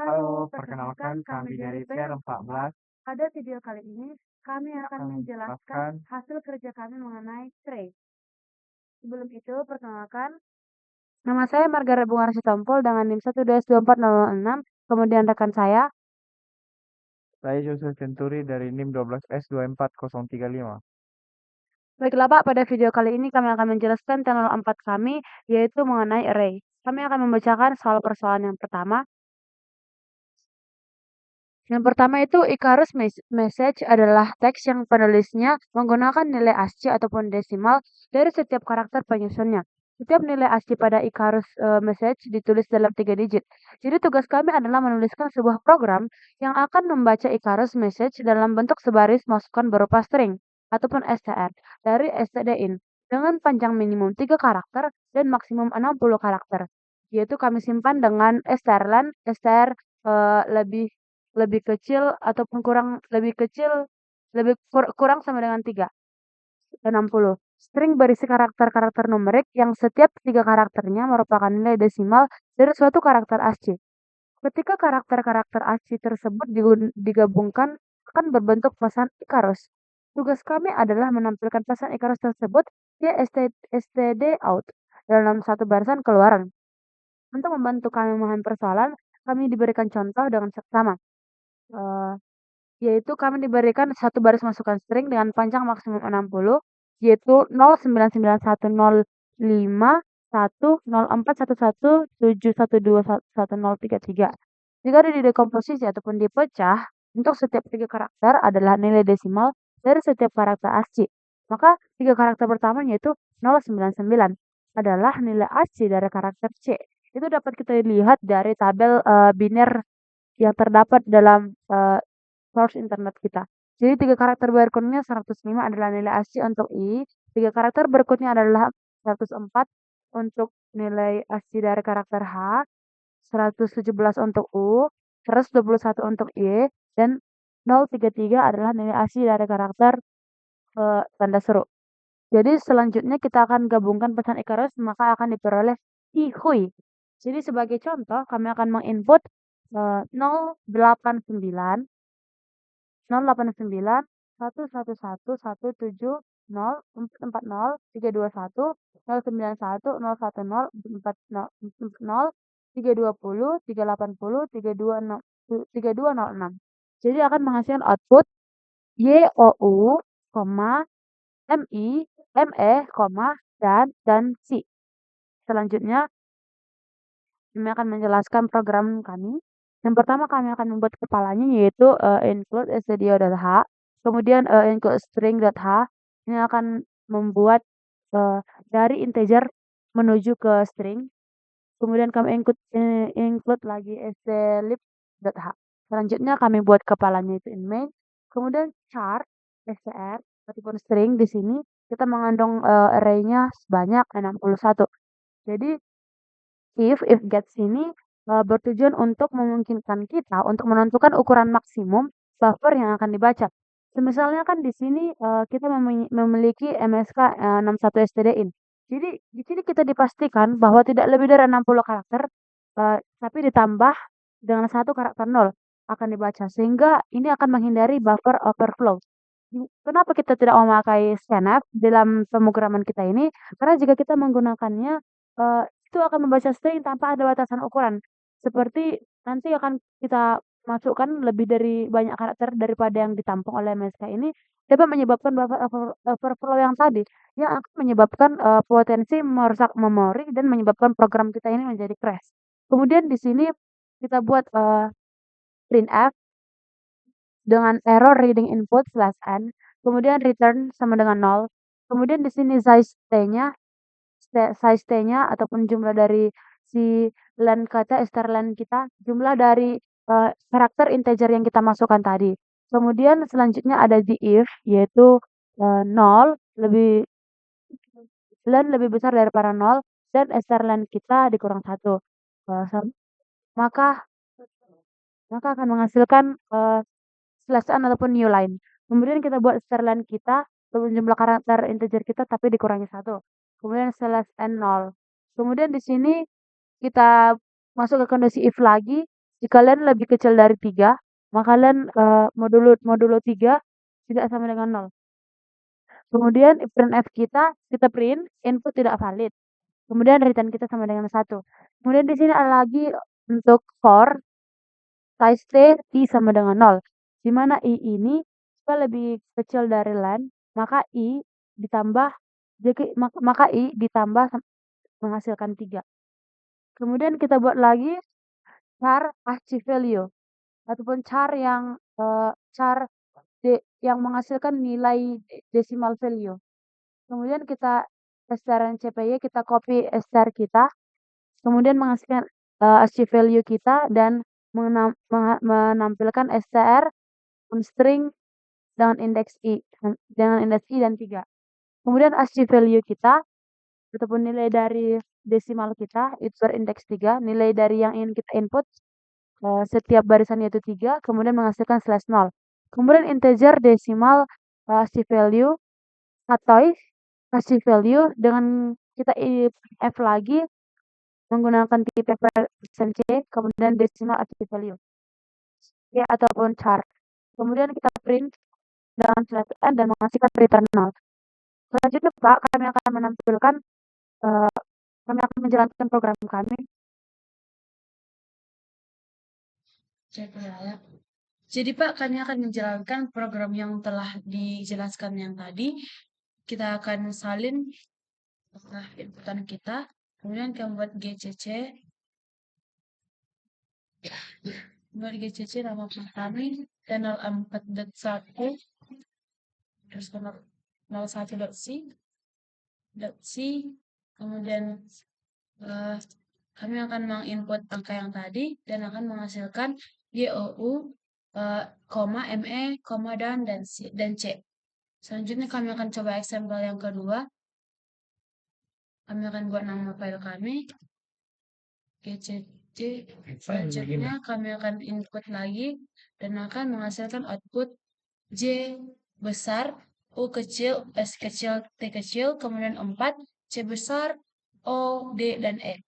Halo, perkenalkan kami dari PR14. Pada video kali ini, kami akan menjelaskan menjelaskan hasil kerja kami mengenai trade. Sebelum itu, perkenalkan, nama saya Margaret Bunga Sitompul dengan NIM 1224006. Kemudian rekan saya, Saya Joseph Venturi dari NIM 12S24035. baiklah Pak, pada video kali ini kami akan menjelaskan channel 4 kami, yaitu mengenai array. Kami akan membacakan soal persoalan yang pertama. Yang pertama itu Icarus message adalah teks yang penulisnya menggunakan nilai ASCII ataupun desimal dari setiap karakter penyusunnya. Setiap nilai ASCII pada Icarus message ditulis dalam 3 digit. Jadi tugas kami adalah menuliskan sebuah program yang akan membaca Icarus message dalam bentuk sebaris masukan berupa string ataupun str dari stdin dengan panjang minimum 3 karakter dan maksimum 60 karakter. Yaitu kami simpan dengan strlen, str lebih lebih kecil ataupun kurang sama dengan 3, 60. String berisi karakter-karakter numerik yang setiap 3 karakternya merupakan nilai desimal dari suatu karakter ASCII. Ketika karakter-karakter ASCII tersebut digabungkan akan berbentuk pesan Icarus. Tugas kami adalah menampilkan pesan Icarus tersebut di stdout dalam satu barisan keluaran. Untuk membantu kami memahami persoalan, kami diberikan contoh dengan seksama. Yaitu kami diberikan satu baris masukan string dengan panjang maksimum 60, yaitu 09910510411171211033. Jika didekomposisi ataupun dipecah, untuk setiap 3 karakter adalah nilai desimal dari setiap karakter ASCII. Maka 3 karakter pertama yaitu 099 adalah nilai ASCII dari karakter C. Itu dapat kita lihat dari tabel biner yang terdapat dalam source internet kita. Jadi 3 karakter berikutnya 105 adalah nilai ASCII untuk I, 3 karakter berikutnya adalah 104 untuk nilai ASCII dari karakter H, 117 untuk U, 121 untuk Y, dan 033 adalah nilai ASCII dari karakter tanda seru. Jadi selanjutnya kita akan gabungkan pesan Icarus, maka akan diperoleh Hui. Jadi sebagai contoh, kami akan menginput 089 089 111 170 440 321 091 010 440 320 380 3206. Jadi akan menghasilkan output YOU, MI, ME, dan C. Selanjutnya kami akan menjelaskan program kami. Yang pertama kami akan membuat kepalanya yaitu include stdio.h, kemudian include string.h. Ini akan membuat dari integer menuju ke string. Kemudian kami include lagi strlib.h. Selanjutnya kami buat kepalanya itu in main. Kemudian char str ataupun string di sini kita mengandung array-nya sebanyak 61. Jadi if gets ini bertujuan untuk memungkinkan kita untuk menentukan ukuran maksimum buffer yang akan dibaca. Misalnya kan di sini kita memiliki MSK 61 stdin. Jadi di sini kita dipastikan bahwa tidak lebih dari 60 karakter, tapi ditambah dengan satu karakter 0 akan dibaca, sehingga ini akan menghindari buffer overflow. Kenapa kita tidak memakai scanf dalam pemrograman kita ini? Karena jika kita menggunakannya, itu akan membaca string tanpa ada batasan ukuran. Seperti nanti akan kita masukkan lebih dari banyak karakter daripada yang ditampung oleh MSK ini, dapat menyebabkan buffer overflow yang tadi, yang akan menyebabkan potensi merusak memori dan menyebabkan program kita ini menjadi crash. Kemudian di sini kita buat printf dengan error reading input /n, kemudian return sama dengan 0. Kemudian di sini size t-nya ataupun jumlah dari si len kata strlen kita, jumlah dari karakter integer yang kita masukkan tadi. Kemudian selanjutnya ada the if, yaitu 0 lebih len lebih besar daripada 0 dan strlen kita dikurang 1. Maka akan menghasilkan /n ataupun new line. Kemudian kita buat strlen kita ataupun jumlah karakter integer kita tapi dikurangi 1. Kemudian /n 0. Kemudian di sini kita masuk ke kondisi if lagi, Jika kalian lebih kecil dari 3, maka kalian modulo 3 tidak sama dengan 0. Kemudian if printf kita print input tidak valid. Kemudian return kita sama dengan 1. Kemudian di sini ada lagi untuk for size t sama dengan 0. Di mana i ini jika lebih kecil dari len, maka i ditambah maka i ditambah menghasilkan 3. Kemudian kita buat lagi char archive value ataupun char yang menghasilkan nilai decimal value. Kemudian kita strncpy, kita copy str kita, kemudian menghasilkan archive value kita dan menampilkan str string dengan indeks i dan 3. Kemudian archive value kita ataupun nilai dari desimal kita itu berindeks 3, nilai dari yang ingin kita input setiap barisan yaitu 3, kemudian menghasilkan /0. Kemudian integer desimal archive value atau archive value dengan kita f lagi menggunakan tipe %c, kemudian desimal archive value ya, ataupun char. Kemudian kita print dengan /n dan menghasilkan return 0. Selanjutnya Pak, kami akan menjalankan program kami. Jadi Pak, kami akan menjalankan program yang telah dijelaskan yang tadi. Kita akan salin inputan kita, kemudian kami buat GCC. Buat GCC nama kami channel 4.1 terus 01.c, kemudian kami akan menginput angka yang tadi dan akan menghasilkan GOU, ME, dan C. Selanjutnya kami akan coba example yang kedua. Kami akan buat nama file kami GCC. Selanjutnya kami akan input lagi dan akan menghasilkan output J besar, U kecil, S kecil, T kecil, kemudian 4, C besar, O, D, dan E.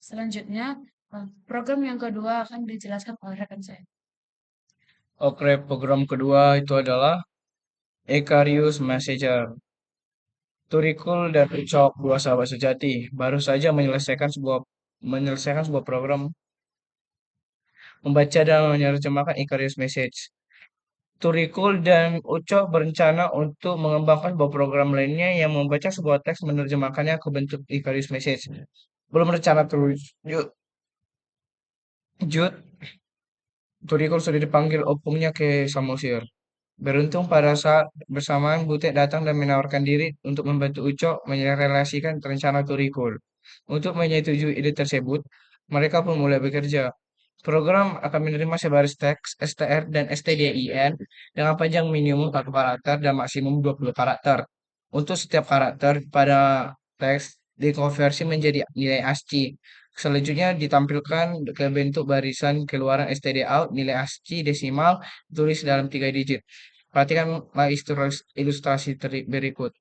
Selanjutnya, program yang kedua akan dijelaskan oleh rekan saya. Oke, program kedua itu adalah Ecarius Messenger. Turikul dan Ucok, dua sahabat sejati, baru saja menyelesaikan sebuah program membaca dan menerjemahkan Icarius Message. Turikul dan Ucok berencana untuk mengembangkan sebuah program lainnya yang membaca sebuah teks menerjemahkannya ke bentuk Icarius Message. Belum rencana terwujud, Turikul sudah dipanggil opungnya ke Samosir. Beruntung pada saat bersamaan Butet datang dan menawarkan diri untuk membantu Ucok menyelesaikan rencana Turikul. Untuk menyetujui ide tersebut, mereka pun mulai bekerja. Program akan menerima sebaris teks, str, dan stdin dengan panjang minimum 1 karakter dan maksimum 20 karakter. Untuk setiap karakter pada teks dikonversi menjadi nilai ASCII. Selanjutnya ditampilkan ke bentuk barisan keluaran std out nilai ASCII desimal tulis dalam 3 digit. Perhatikanlah ilustrasi berikut.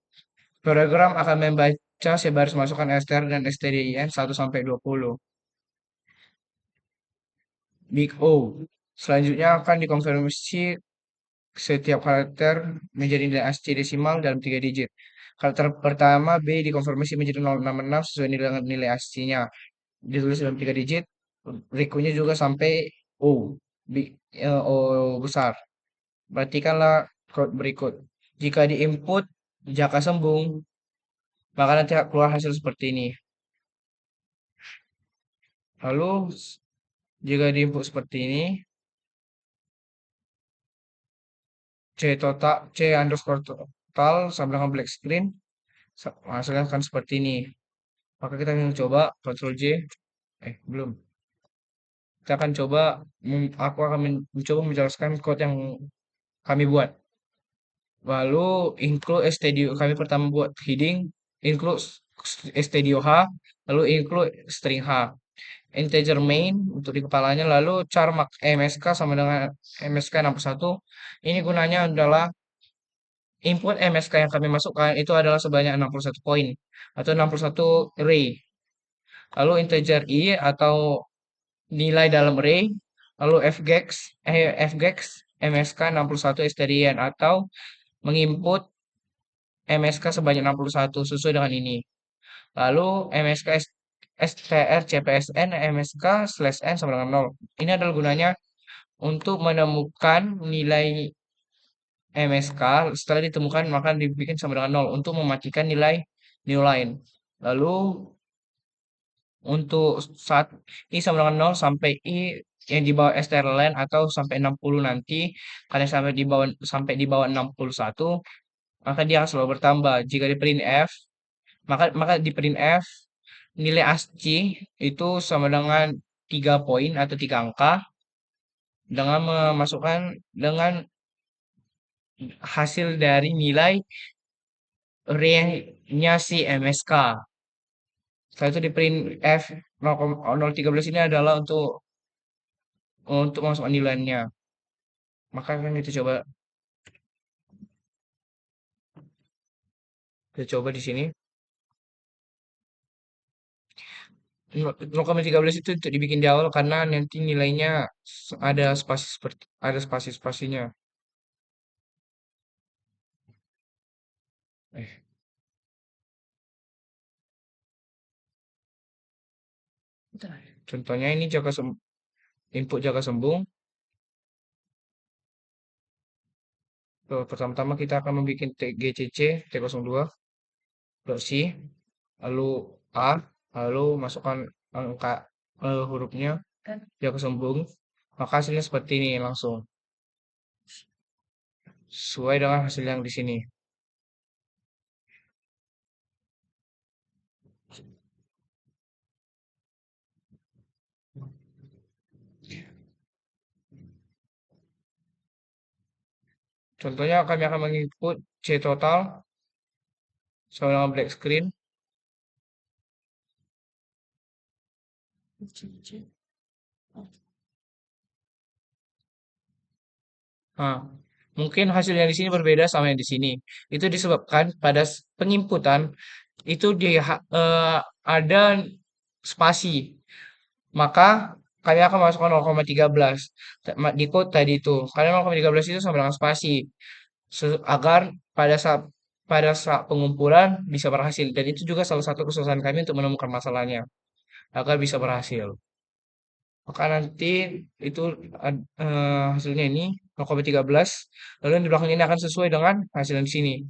Program akan membaca sebaris masukan str dan stdin 1-20. Big O. Selanjutnya akan dikonfirmasi setiap karakter menjadi nilai ASCII desimal dalam 3 digit. Karakter pertama B dikonfirmasi menjadi 066 sesuai dengan nilai ASCII-nya. Ditulis dalam 3 digit. Berikutnya juga sampai O. O besar. Perhatikanlah code berikut. Jika diinput jaka sembung, maka nanti keluar hasil seperti ini. Lalu jika diinput seperti ini, C underscore total sama dengan black screen, hasilnya akan seperti ini. Maka kita akan coba Ctrl J. Belum. Kita akan coba, aku akan mencoba menjelaskan code yang kami buat. Lalu include stdio, kami pertama buat heading, include stdio h, lalu include string h. Integer main untuk di kepalanya, lalu char msk sama dengan msk 61. Ini gunanya adalah input msk yang kami masukkan itu adalah sebanyak 61 poin atau 61 array. Lalu integer i atau nilai dalam array lalu fgex MSK 61 STRIN atau menginput MSK sebanyak 61 sesuai dengan ini. Lalu MSK STR CPSN MSK /N sama dengan 0. Ini adalah gunanya untuk menemukan nilai MSK. Setelah ditemukan maka dibikin sama dengan 0 untuk mematikan nilai new line. Lalu untuk saat I sama dengan 0 sampai I yang di bawah STR line atau sampai 60 nanti, karena sampai di bawah 61, maka dia akan selalu bertambah. Jika di printf, maka di printf nilai ASCII itu sama dengan 3 poin atau 3 angka dengan memasukkan dengan hasil dari nilai range-nya si MSK. Setelah itu di printf 013 ini adalah untuk masukkan nilainya. Maka kan kita coba di sini. 0,13 itu untuk dibikin di awal karena nanti nilainya ada spasi-spasinya. Contohnya ini input jaga sembung. Pertama-tama kita akan membuat GCC T02 .c, lalu A, lalu masukkan angka hurufnya jaga sembung, maka hasilnya seperti ini langsung sesuai dengan hasil yang di sini. Contohnya kami akan menginput C total sama dengan black screen. Nah, mungkin hasilnya di sini berbeda sama yang di sini. Itu disebabkan pada penginputan itu ada spasi. Maka kami akan masukkan 0,13 di code tadi itu. Karena 0,13 itu sama dengan spasi. Agar pada saat pengumpulan bisa berhasil. Dan itu juga salah satu kesusahan kami untuk menemukan masalahnya. Agar bisa berhasil. Maka nanti itu hasilnya ini 0,13. Lalu yang di belakang ini akan sesuai dengan hasil yang di sini.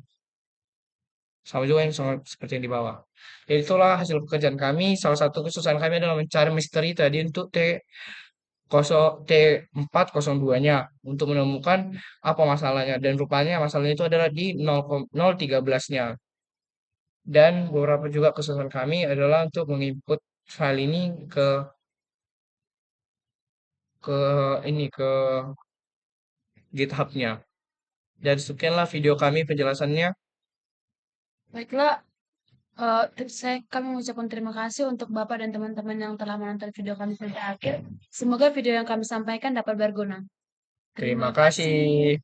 Sama juga yang seperti yang di bawah. Jadi itulah hasil pekerjaan kami. Salah satu kesusahan kami adalah mencari misteri tadi untuk T402-nya untuk menemukan apa masalahnya. Dan rupanya masalahnya itu adalah di 0,013-nya. Dan beberapa juga kesusahan kami adalah untuk menginput file ini ke GitHub-nya. Dan sekianlah video kami penjelasannya. Baiklah, kami mengucapkan terima kasih untuk Bapak dan teman-teman yang telah menonton video kami sampai akhir. Semoga video yang kami sampaikan dapat berguna. Terima kasih.